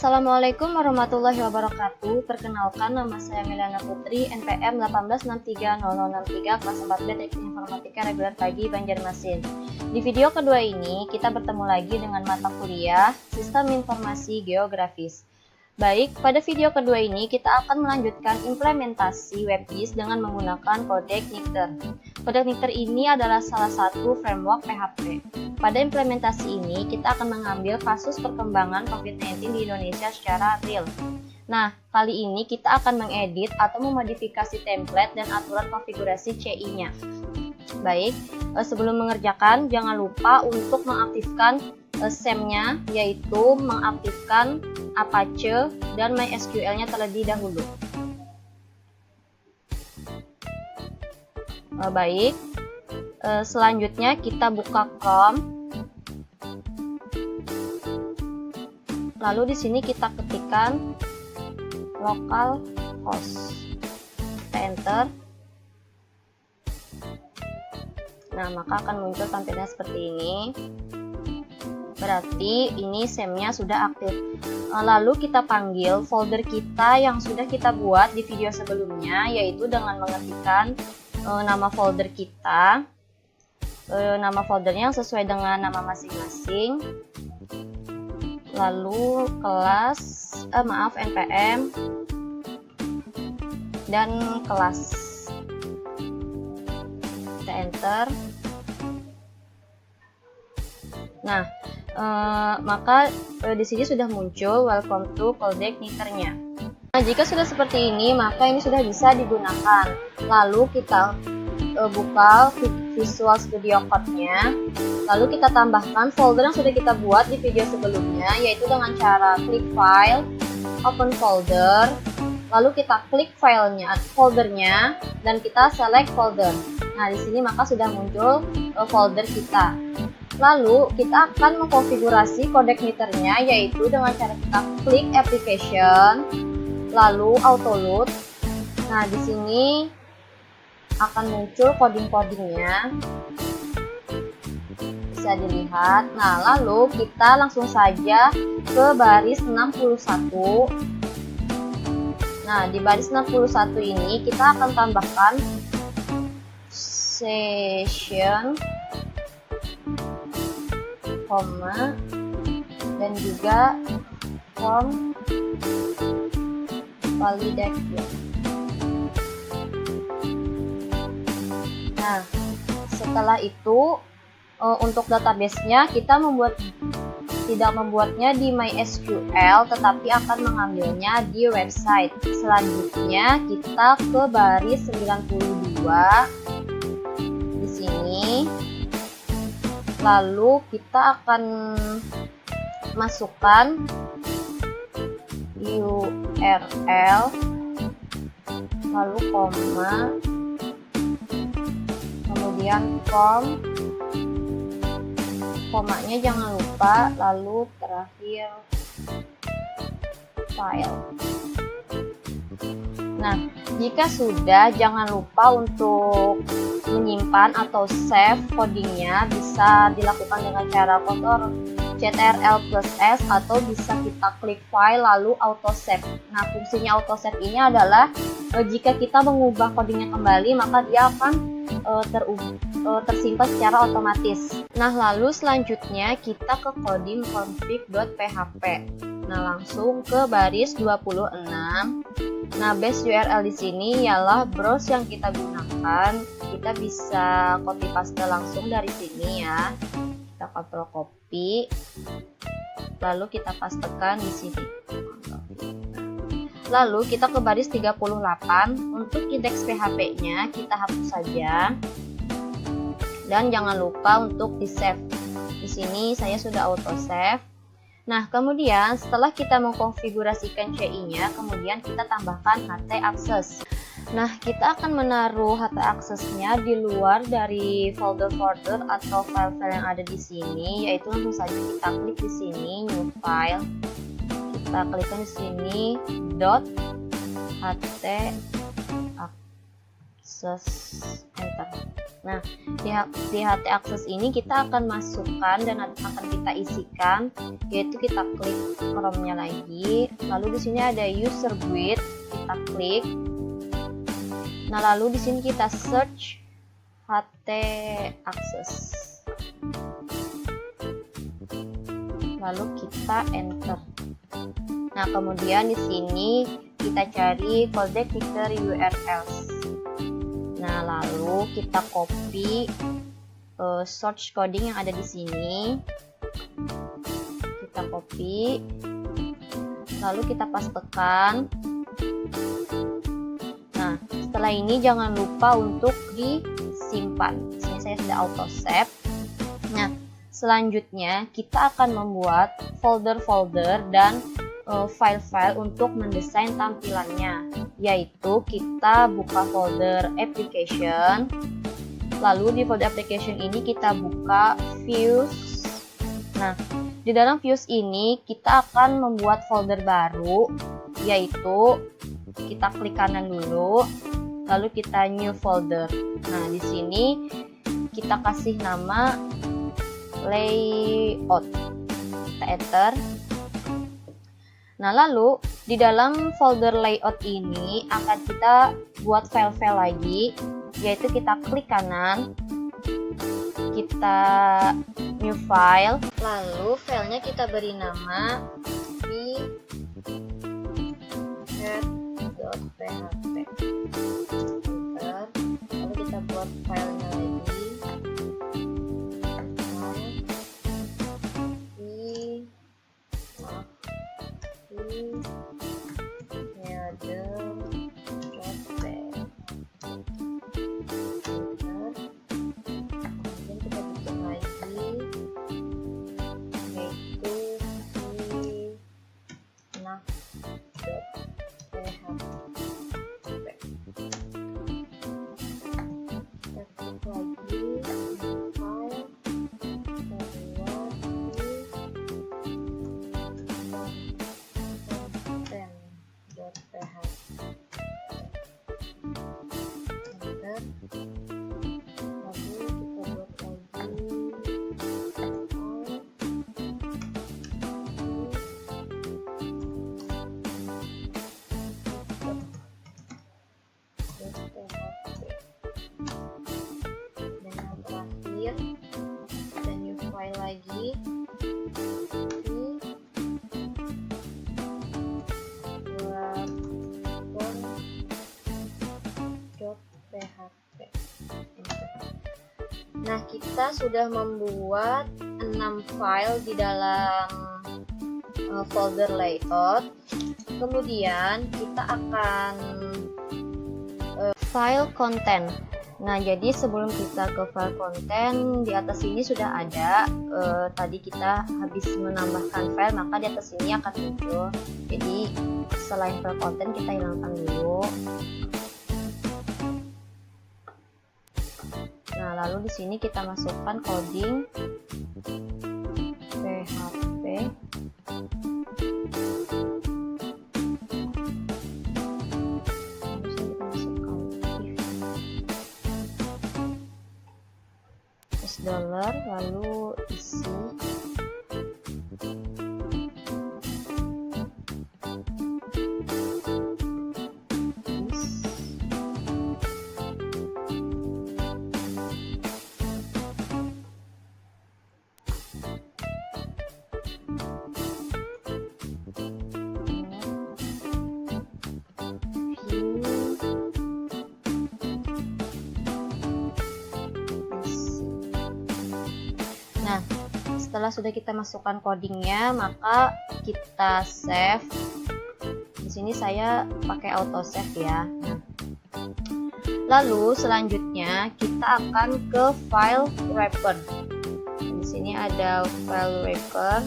Assalamualaikum warahmatullahi wabarakatuh. Perkenalkan, nama saya Milana Putri, NPM 1863063, kelas 4B Teknik Informatika Reguler Pagi Banjarmasin. Di video kedua ini, kita bertemu lagi dengan mata kuliah Sistem Informasi Geografis. Baik, pada video kedua ini kita akan melanjutkan implementasi WebGIS dengan menggunakan Codex Knifter. Codex Knifter ini adalah salah satu framework PHP. Pada implementasi ini, kita akan mengambil kasus perkembangan COVID-19 di Indonesia secara real. Nah, kali ini kita akan mengedit atau memodifikasi template dan aturan konfigurasi CI-nya. Baik, sebelum mengerjakan, jangan lupa untuk mengaktifkan SEM-nya, yaitu mengaktifkan Apache dan MySQL-nya terlebih dahulu. Baik, selanjutnya kita buka Chrome. Lalu di sini kita ketikkan localhost, kita enter. Nah, maka akan muncul tampilan seperti ini. Berarti ini SEM-nya sudah aktif. Lalu kita panggil folder kita yang sudah kita buat di video sebelumnya, yaitu dengan mengetikkan nama folder kita, nama foldernya sesuai dengan nama masing-masing, lalu kelas, NPM, dan kelas. Kita enter. Nah, maka di sini sudah muncul welcome to Codex Knifter-nya. Nah, jika sudah seperti ini, maka ini sudah bisa digunakan. Lalu kita buka Visual Studio Code-nya. Lalu kita tambahkan folder yang sudah kita buat di video sebelumnya, yaitu dengan cara klik file, open folder, lalu kita klik foldernya, dan kita select folder. Nah, di sini maka sudah muncul folder kita. Lalu kita akan mengkonfigurasi Codex Knifter-nya, yaitu dengan cara kita klik application, lalu auto load. Nah, di sini akan muncul coding-codingnya, bisa dilihat. Nah, lalu kita langsung saja ke baris 61. Nah, di baris 61 ini kita akan tambahkan session, koma, dan juga form validation. Nah, setelah itu untuk database-nya kita tidak membuatnya di MySQL, tetapi akan mengambilnya di website. Selanjutnya kita ke baris 92 di sini. Lalu kita akan masukkan URL, lalu koma, kemudian form, komanya jangan lupa, lalu terakhir file. Nah, jika sudah, jangan lupa untuk menyimpan atau save codingnya. Bisa dilakukan dengan cara Ctrl+S atau bisa kita klik file lalu auto save. Nah, fungsinya auto save ini adalah jika kita mengubah codingnya kembali, maka dia akan tersimpan secara otomatis. Nah, lalu selanjutnya kita ke coding config.php. Nah, langsung ke baris 26. Nah, base URL di sini ialah browse yang kita gunakan. Kita bisa copy paste langsung dari sini ya. Kita control copy, lalu kita pastekan di sini. Lalu kita ke baris 38. Untuk indeks PHP-nya kita hapus saja. Dan jangan lupa untuk di save. Di sini saya sudah auto save. Nah, kemudian setelah kita mengkonfigurasikan CI-nya, kemudian kita tambahkan HT access. Nah, kita akan menaruh HT access-nya di luar dari folder-folder atau file-file yang ada di sini, yaitu langsung saja kita klik di sini new file. Kita klikkan di sini .ht access, enter. Nah, di htaccess ini kita akan masukkan dan akan kita isikan, yaitu kita klik Chrome-nya lagi, lalu di sini ada user guide, kita klik. Nah, lalu di sini kita search htaccess, lalu kita enter. Nah, kemudian di sini kita cari folder picker URLs. Nah, lalu kita copy source coding yang ada di sini. Kita copy, lalu kita pastekan. Nah, setelah ini jangan lupa untuk disimpan. Di sini saya sudah auto save. Nah, selanjutnya kita akan membuat folder-folder dan file-file untuk mendesain tampilannya, yaitu kita buka folder application, lalu di folder application ini kita buka views. Nah, di dalam views ini kita akan membuat folder baru, yaitu kita klik kanan dulu, lalu kita new folder. Nah, di sini kita kasih nama layout, kita enter. Nah, lalu di dalam folder layout ini akan kita buat file-file lagi, yaitu kita klik kanan, kita new file, lalu filenya kita beri nama v-head.php. Lalu kita buat filenya lagi, dan new file lagi, .php. Nah, kita sudah membuat 6 file di dalam folder layout. Kemudian kita akan file content. Nah, jadi sebelum kita ke file content, di atas ini sudah ada, tadi kita habis menambahkan file, maka di atas ini akan muncul. Jadi selain file content kita hilangkan dulu. Nah, lalu di sini kita masukkan coding PHP. Dollar, lalu isi Nah, setelah sudah kita masukkan codingnya, maka kita save. Di sini saya pakai auto save ya. Nah, lalu selanjutnya kita akan ke file wrapper. Di sini ada file wrapper.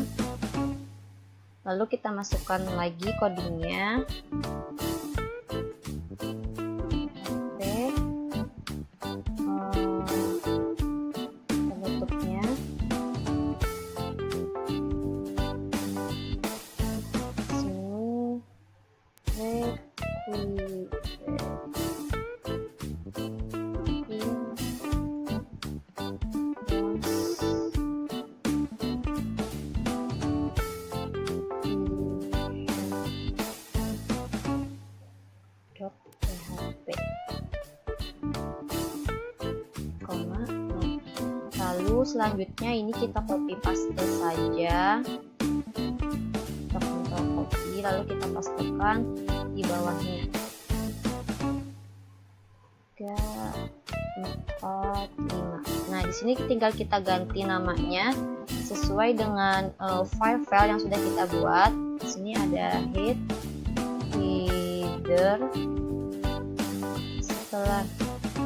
Lalu kita masukkan lagi codingnya. selanjutnya ini kita copy paste saja. Kita Ctrl copy, lalu kita pastekan di bawahnya. 3, 4, 5. Nah, di sini tinggal kita ganti namanya sesuai dengan file yang sudah kita buat. Di sini ada header. Setelah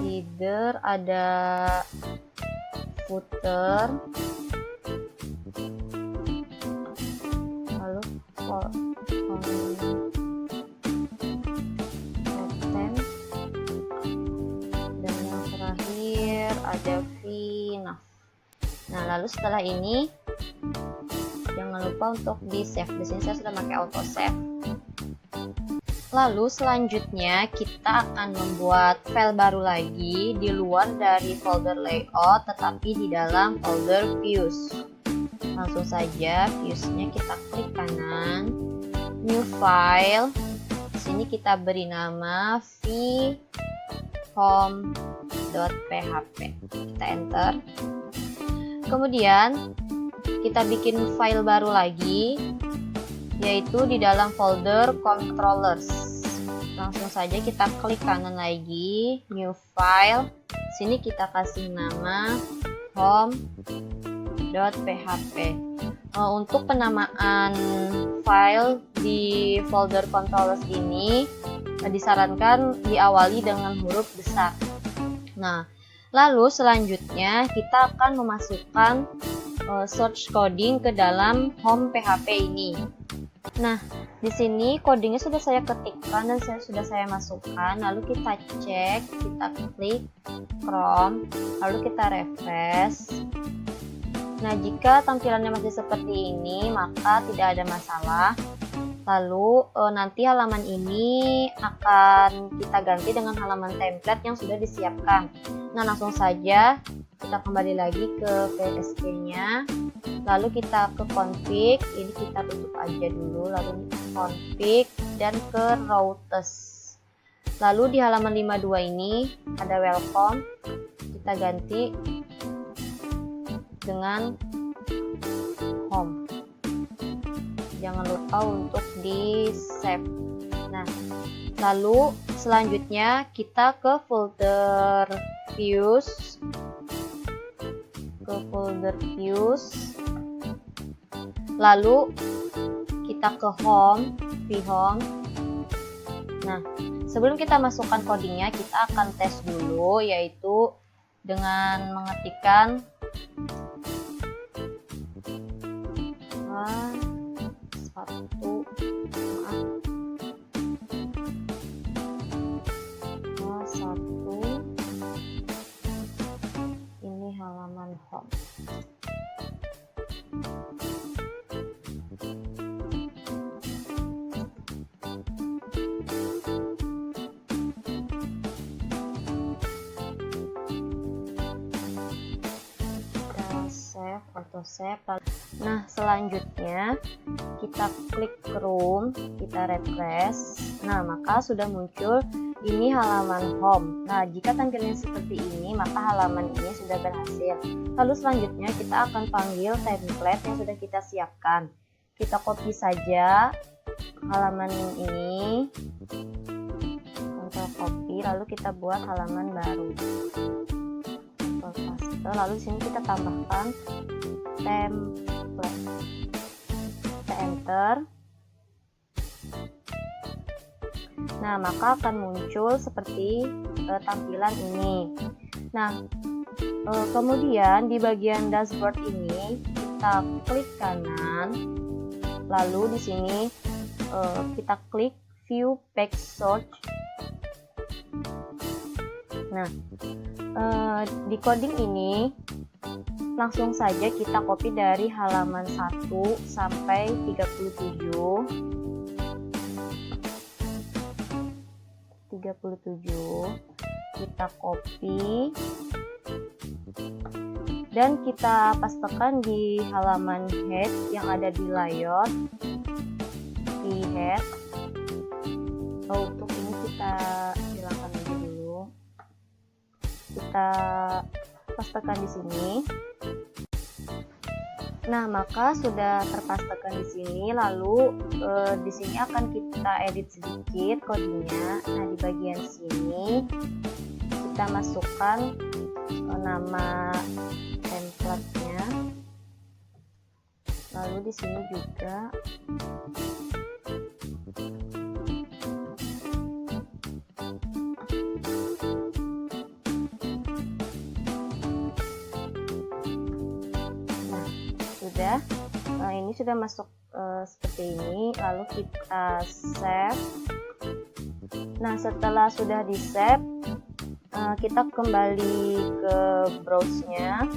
header ada footer, lalu content, dan yang terakhir ada nav. Nah, lalu setelah ini jangan lupa untuk di save. Di sini saya sudah pakai auto save. Lalu selanjutnya kita akan membuat file baru lagi di luar dari folder layout, tetapi di dalam folder views. Langsung saja viewsnya kita klik kanan, new file. Di sini kita beri nama vhome.php. Kita enter. Kemudian kita bikin file baru lagi, yaitu di dalam folder controllers. Langsung saja kita klik kanan lagi, new file. Sini kita kasih nama home.php. Untuk penamaan file di folder controllers ini disarankan diawali dengan huruf besar. Nah, lalu selanjutnya kita akan memasukkan source coding ke dalam home PHP ini. Nah, di sini codingnya sudah saya ketikkan dan sudah saya masukkan. Lalu kita cek, kita klik Chrome, lalu kita refresh. Nah, jika tampilannya masih seperti ini, maka tidak ada masalah. Lalu nanti halaman ini akan kita ganti dengan halaman template yang sudah disiapkan. Nah, langsung saja kita kembali lagi ke PSP-nya. Lalu kita ke config, ini kita tutup aja dulu, lalu config dan ke routes. Lalu di halaman 52 ini ada welcome, kita ganti dengan home. Jangan lupa untuk di save. Nah, lalu selanjutnya kita ke folder views, lalu kita ke home, vhome. Nah, sebelum kita masukkan codingnya, kita akan tes dulu, yaitu dengan mengetikkan ini halaman home. Auto save. Nah, selanjutnya kita klik Chrome, kita refresh. Nah, maka sudah muncul ini halaman home. Nah, jika tampilannya seperti ini, maka halaman ini sudah berhasil. Lalu selanjutnya kita akan panggil template yang sudah kita siapkan. Kita copy saja halaman ini, Ctrl copy, lalu kita buat halaman baru. Ctrl paste, lalu di sini kita tambahkan template. Kita enter. Nah, maka akan muncul seperti tampilan ini. Nah, kemudian di bagian dashboard ini kita klik kanan, lalu di sini kita klik view page search. Nah, di coding ini langsung saja kita copy dari halaman 1 sampai 37. Kita copy dan kita pastekan di halaman head yang ada di layout, di head. Untuk ini kita hilangkan aja dulu. Kita pastekan di sini. Nah, maka sudah terpastekan di sini. Lalu di sini akan kita edit sedikit kodenya. Nah, di bagian sini kita masukkan nama template-nya. Lalu di sini juga ini sudah masuk seperti ini. Lalu kita save. Nah, setelah sudah di save, kita kembali ke browse-nya.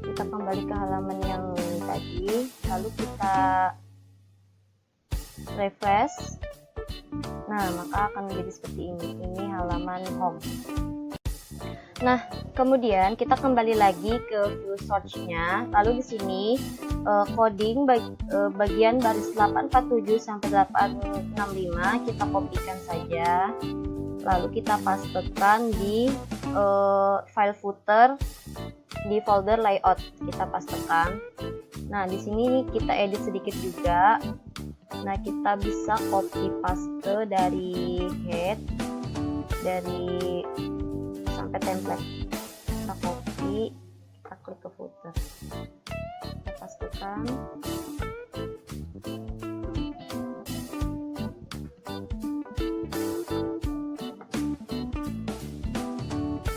Kita kembali ke halaman yang ini tadi. Lalu kita refresh. Nah, maka akan menjadi seperti ini. Ini halaman home. Nah, kemudian kita kembali lagi ke view search-nya. Lalu di sini coding bagian baris 847 sampai 865 kita kopikan saja. Lalu kita pastekan di file footer di folder layout. Kita pastekan. Nah, di sini kita edit sedikit juga. Nah, kita bisa copy paste dari head, dari sampai template. Kita copy, kita klik ke footer, kita pastekan.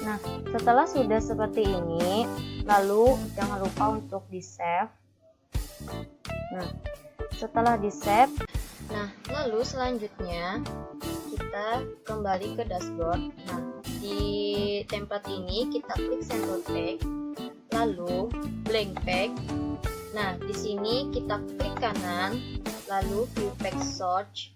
Nah, setelah sudah seperti ini, lalu jangan lupa untuk di save. Nah, setelah di save, nah lalu selanjutnya kita kembali ke dashboard. Nah, di template ini kita klik sample pack, lalu blank pack. Nah, di sini kita klik kanan, lalu view pack search.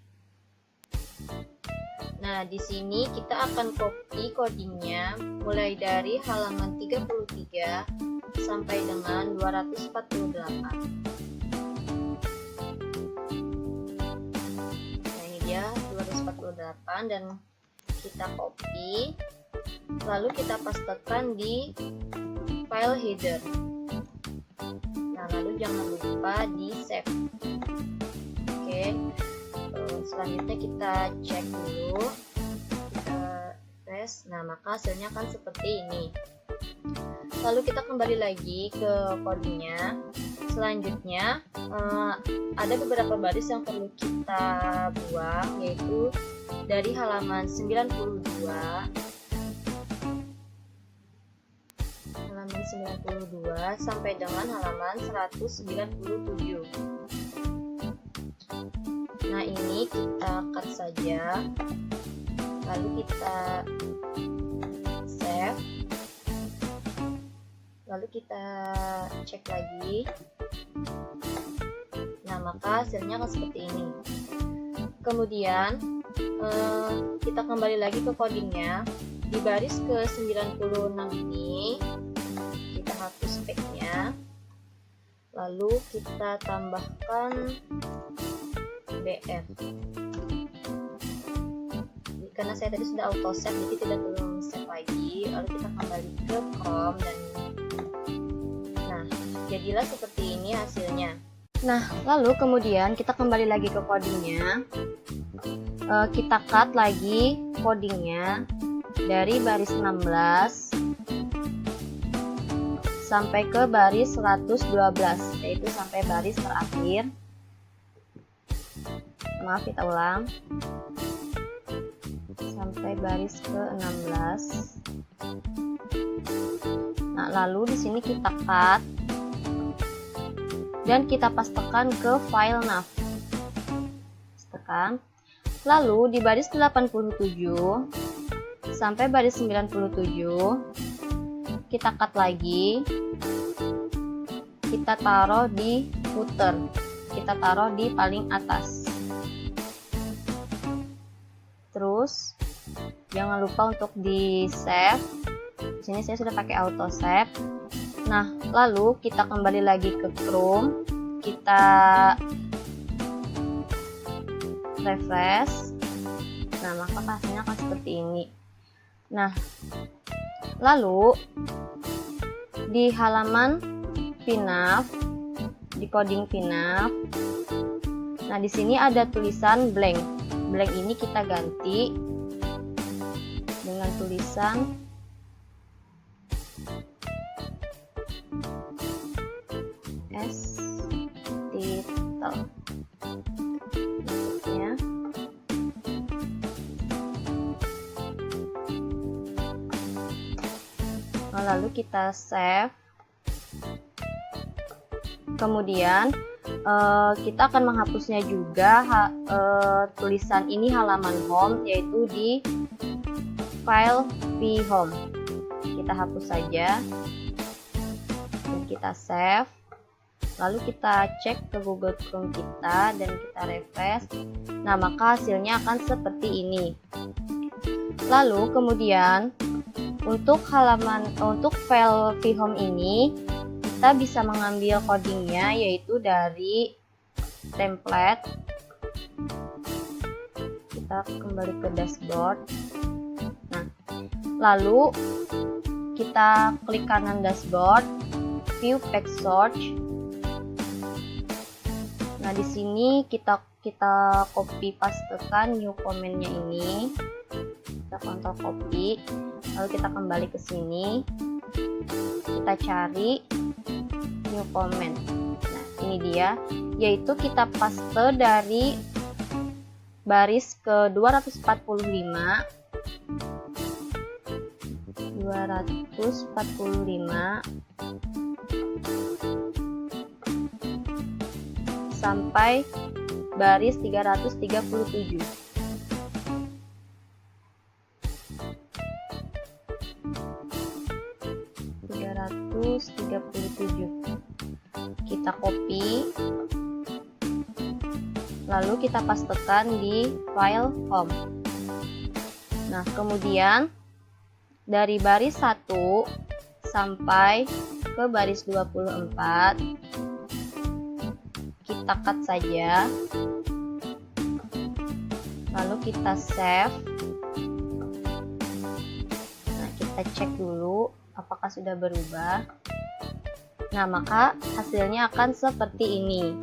Nah, di sini kita akan copy codingnya mulai dari halaman 33 sampai dengan 248. Nah, ini dia 248 dan kita copy, lalu kita pastekan di file header. Nah, lalu jangan lupa di save. Oke, selanjutnya kita cek dulu, kita refresh. Nah, maka hasilnya akan seperti ini. Lalu kita kembali lagi ke codingnya. Selanjutnya ada beberapa baris yang perlu kita buang, yaitu dari halaman 92 sampai dengan halaman 197. Nah, ini kita cut saja, lalu kita save, lalu kita cek lagi. Nah, maka hasilnya akan seperti ini. Kemudian kita kembali lagi ke codingnya. Di baris ke 96 ini kita hapus packnya, lalu kita tambahkan BR. Karena saya tadi sudah auto save, jadi tidak perlu save lagi. Lalu kita kembali ke Chrome dan nah, jadilah seperti ini hasilnya. Nah, lalu kemudian kita kembali lagi ke codingnya. Kita cut lagi codingnya dari baris 16 sampai ke baris 112, yaitu sampai baris terakhir. Maaf, kita ulang. Sampai baris ke-16. Nah, lalu di sini kita cut dan kita pastekan ke file nav. Pastekan. Lalu di baris 87 sampai baris 97 kita cut lagi. Kita taruh di footer. Kita taruh di paling atas. Terus jangan lupa untuk di save. Di sini saya sudah pakai auto save. Nah, lalu kita kembali lagi ke Chrome. Kita refresh. Nah, maka hasilnya akan seperti ini. Nah, lalu di halaman VNAV, di coding VNAV. Nah, di sini ada tulisan blank. Blank ini kita ganti dengan tulisan title. Bentuknya. Lalu kita save. Kemudian kita akan menghapusnya juga tulisan ini halaman home, yaitu di file vhome. Kita hapus saja dan kita save. Lalu kita cek ke Google Chrome kita dan kita refresh. Nah, maka hasilnya akan seperti ini. Lalu kemudian untuk file vhome ini kita bisa mengambil codingnya, yaitu dari template. Kita kembali ke dashboard. Nah, lalu kita klik kanan dashboard, view page source. Nah, di sini kita copy pastekan new comment-nya ini. Kita Ctrl copy, lalu kita kembali ke sini. Kita cari new comment. Nah, ini dia, yaitu kita paste dari baris ke 245 sampai baris 337. Kita copy, lalu kita pastekan di file home. Nah, kemudian dari baris 1 sampai ke baris 24 kita cut saja, lalu kita save. Nah, kita cek dulu apakah sudah berubah. Nah, maka hasilnya akan seperti ini.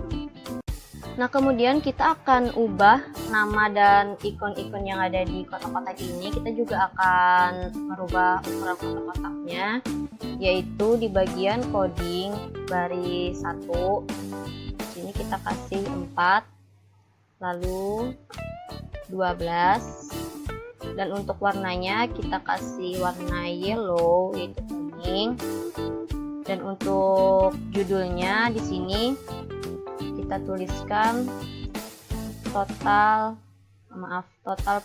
Nah, kemudian kita akan ubah nama dan ikon-ikon yang ada di kotak-kotak ini. Kita juga akan merubah ukuran kotak-kotaknya, yaitu di bagian coding baris 1. Di sini kita kasih 4, lalu 12. Dan untuk warnanya kita kasih warna yellow, yaitu kuning. Dan untuk judulnya di sini kita tuliskan total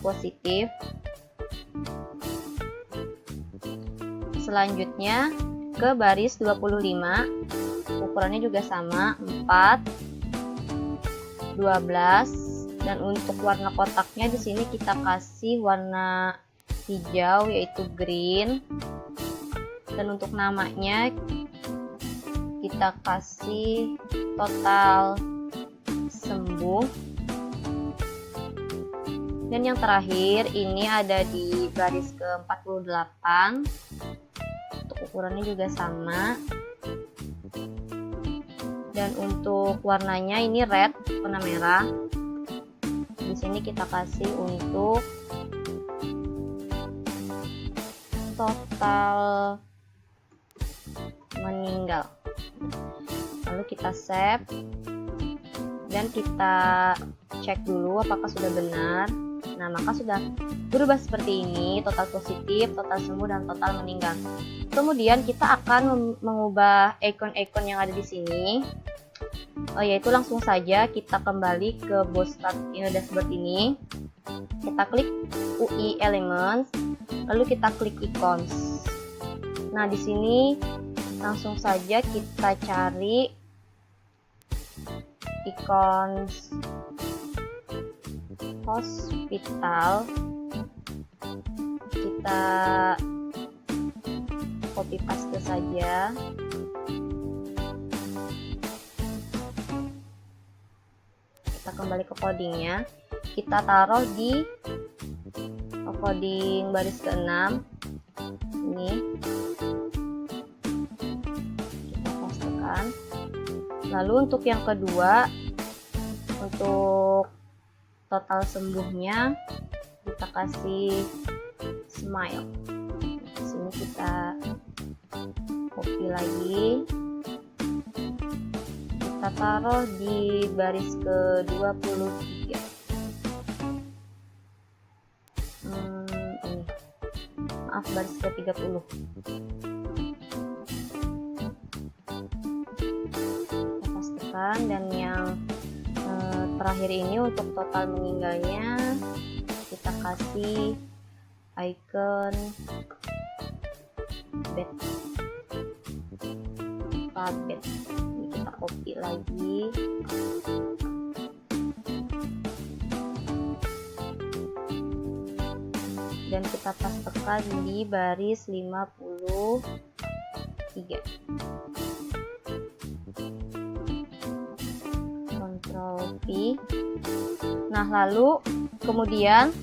positif. Selanjutnya ke baris 25, ukurannya juga sama, 4, 12. Dan untuk warna kotaknya di sini kita kasih warna hijau, yaitu green. Dan untuk namanya kita kasih total sembuh. Dan yang terakhir ini ada di baris ke-48. Untuk ukurannya juga sama. Dan untuk warnanya ini red, warna merah. Di sini kita kasih untuk total meninggal. Lalu kita save dan kita cek dulu apakah sudah benar. Nah, maka sudah berubah seperti ini, total positif, total sembuh, dan total meninggal. Kemudian kita akan mengubah ikon-ikon yang ada di sini, yaitu langsung saja kita kembali ke Bootstrap dashboard ini. Kita klik UI Elements, lalu kita klik Icons. Nah, di sini langsung saja kita cari icons hospital. Kita copy paste saja. Kita kembali ke codingnya. Kita taruh di coding baris ke-6. Ini tekan. Lalu untuk yang kedua, untuk total sembuhnya kita kasih smile. Di sini kita copy lagi, kita taruh di baris ke-23. Ini, maaf, baris ke-30. Kita pastikan, dan yang terakhir ini untuk total meninggalnya kita kasih icon bed. Ini kita copy lagi, dan kita pastekan di baris 53. Ctrl V. Nah, lalu kemudian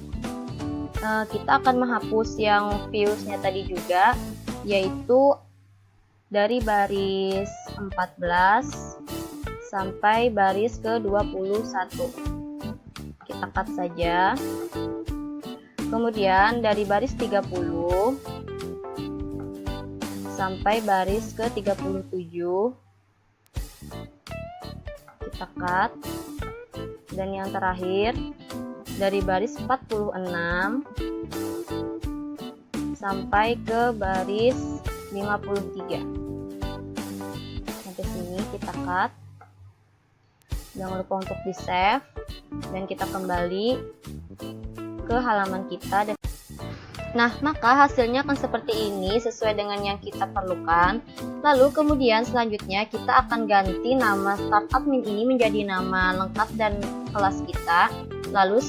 kita akan menghapus yang viewsnya tadi juga, yaitu dari baris 14 sampai baris ke-21. Kita cut saja. Kemudian dari baris 30 sampai baris ke-37 kita cut. Dan yang terakhir dari baris 46 sampai ke baris 53. Sampai sini kita cut. Jangan lupa untuk di save, dan kita kembali ke halaman kita. Nah, maka hasilnya akan seperti ini sesuai dengan yang kita perlukan. Lalu kemudian selanjutnya kita akan ganti nama start admin ini menjadi nama lengkap dan kelas kita. Lalu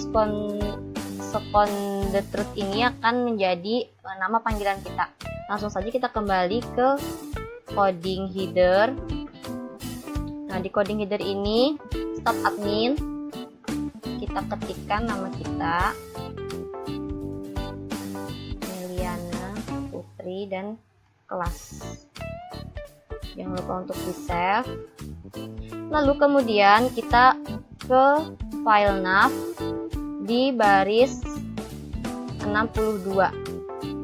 Second the truth ini akan menjadi nama panggilan kita. Langsung saja kita kembali ke coding header. Nah, di coding header ini start admin, kita ketikkan nama kita, dan kelas. Jangan lupa untuk di save. Lalu kemudian kita ke file nav di baris 62.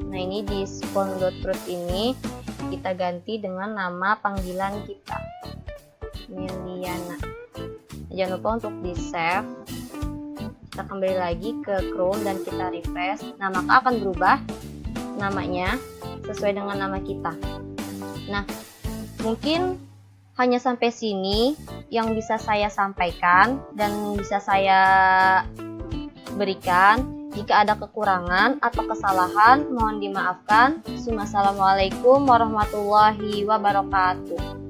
Nah, ini di spawn.truth ini kita ganti dengan nama panggilan kita, Meliana. Jangan lupa untuk di save. Kita kembali lagi ke Chrome dan kita refresh. Nah, maka akan berubah namanya sesuai dengan nama kita. Nah, mungkin hanya sampai sini yang bisa saya sampaikan dan bisa saya berikan. Jika ada kekurangan atau kesalahan, mohon dimaafkan. Wassalamualaikum warahmatullahi wabarakatuh.